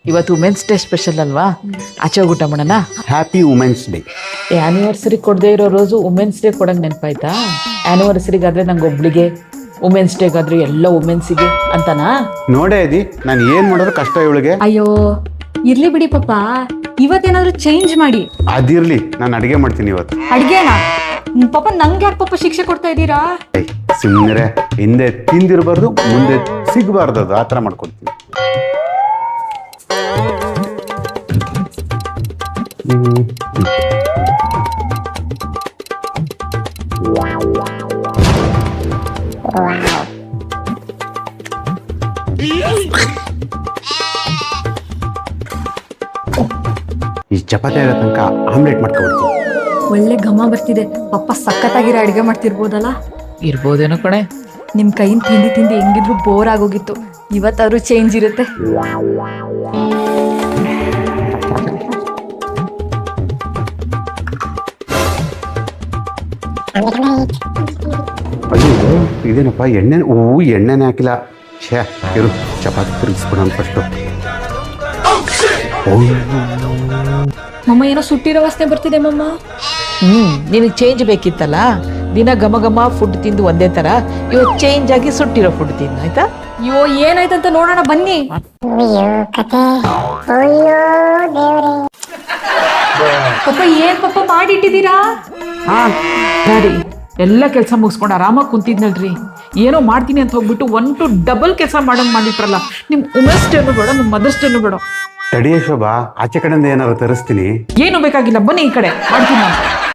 ಇವತ್ತು women's day special ಅಲ್ವಾ, ಆಚೆ ಹೋಗಿ ಊಟ ಮಾಡೋಣ. Happy women's day. ಆ್ಯನಿವರ್ಸರಿ ಕೊಡದೇ ಇರೋ ರೋಸು ವುಮೆನ್ಸ್ ಡೇ ಕೊಡಂಗೆ ನೆನಪಾಯ್ತಾ? ಆ್ಯನಿವರ್ಸರಿಗಾದ್ರೆ ನಂಗೆ ಒಬ್ಳಿಗೆ, ವುಮೆನ್ಸ್ ಡೇಗಾದ್ರೆ ಎಲ್ಲ ವುಮೆನ್ಸಿಗೆ ಅಂತನಾ? ನೋಡೇ ಇದಿ ನಾನು ಏನ್ ಮಾಡೋದು ಕಷ್ಟ ಇವಳಿಗೆ. ಅಯ್ಯೋ ಇರ್ಲಿ ಬಿಡಿ ಪಾಪ, ಇವತ್ತೇನಾದ್ರೂ ಚೇಂಜ್ ಮಾಡಿ. ಅದಿರ್ಲಿ, ನಾನು ಅಡಿಗೆ ಮಾಡ್ತೀನಿ ಇವತ್ತು. ಅಡ್ಗೆನಾ? ಪಾಪ ನಂಗೆ ಯಾಕೆ ಪಾಪ ಶಿಕ್ಷೆ ಕೊಡ್ತಾ ಇದ್ದೀರಾ? ಸುಮ್ಮನೆ ಹಿಂದೆ ತಿಂದಿರಬಾರ್ದು, ಮುಂದೆ ಸಿಗಬಾರ್ದು, ಅದು ಆ ಥರ ಮಾಡ್ಕೊಡ್ತೀನಿ. ಈ ಚಪಾತಿ ಆಗೋ ತನಕ ಆಮ್ಲೆಟ್ ಮಾಡ್ಕೊಡ್ತೀನಿ. ಒಳ್ಳೆ ಘಮ ಬರ್ತಿದೆ. ಪಪ್ಪ ಸಖತ್ತಾಗಿರೋ ಅಡ್ಗೆ ಮಾಡ್ತಿರ್ಬೋದಲ್ಲ? ಇರ್ಬೋದೇನೋ ಕಣೆ. ನಿಮ್ ಕೈಯಿಂದ ತಿಂದಿ ತಿಂದಿ ಹೆಂಗಿದ್ರು ಬೋರ್ ಆಗೋಗಿತ್ತು. ಇವತ್ತಾದ್ರೂ ಚೇಂಜ್ ಇರುತ್ತೆ. ಅಯ್ಯೋ ಇದೇನಪ್ಪ, ಎಣ್ಣೆನೇ ಹಾಕಿಲ್ಲ. ಛೇ, ಇರು ಚಪಾತಿ ತಿರುಗಿಸ್ಬಿಡೋಣ ಫಸ್ಟು. ಮಮ್ಮ ಏನೋ ಸುಟ್ಟಿರೋ ವಾಸನೆ ಬರ್ತಿದೆ ಮಮ್ಮ. ನಿನಗೆ ಚೇಂಜ್ ಬೇಕಿತ್ತಲ್ಲ, ದಿನ ಘಮ ಘಮ ಫುಡ್ ತಿಂದು ಒಂದೇ ತರ, ಇವತ್ತು ಚೇಂಜ್ ಆಗಿ ಸುಟ್ಟಿರೋ ಫುಡ್ ತಿಂದು ಆಯ್ತಾ? ಅಯ್ಯೋ ಏನಾಯ್ತಂತ ನೋಡೋಣ ಬನ್ನಿ. ಪಪ್ಪ ಏನ್ ಪಪ್ಪ ಮಾಡಿಟ್ಟಿದ್ದೀರಾ? ಸರಿ, ಎಲ್ಲ ಕೆಲಸ ಮುಗಿಸ್ಕೊಂಡು ಆರಾಮಾಗಿ ಕುಂತಿದ್ನಲ್ರಿ, ಏನೋ ಮಾಡ್ತೀನಿ ಅಂತ ಹೋಗ್ಬಿಟ್ಟು 1 to ಡಬಲ್ ಕೆಲಸ ಮಾಡಂಗ್ ಮಾಡಿಟ್ರಲ್ಲ. ನಿಮ್ ವುಮೆನ್ಸ್ ಡೇನು ಬೇಡ, ನಿಮ್ ಮದರ್ಸ್ ಡೇನು ಬೇಡ. ತಡಿಯ ಶೋಭಾ, ಆಚೆ ಕಡೆಯಿಂದ ಏನಾದ್ರು ತರಿಸ್ತೀನಿ. ಏನು ಬೇಕಾಗಿಲ್ಲ, ಬನ್ನಿ ಈ ಕಡೆ ಮಾಡ್ತೀನಿ ನಾನು.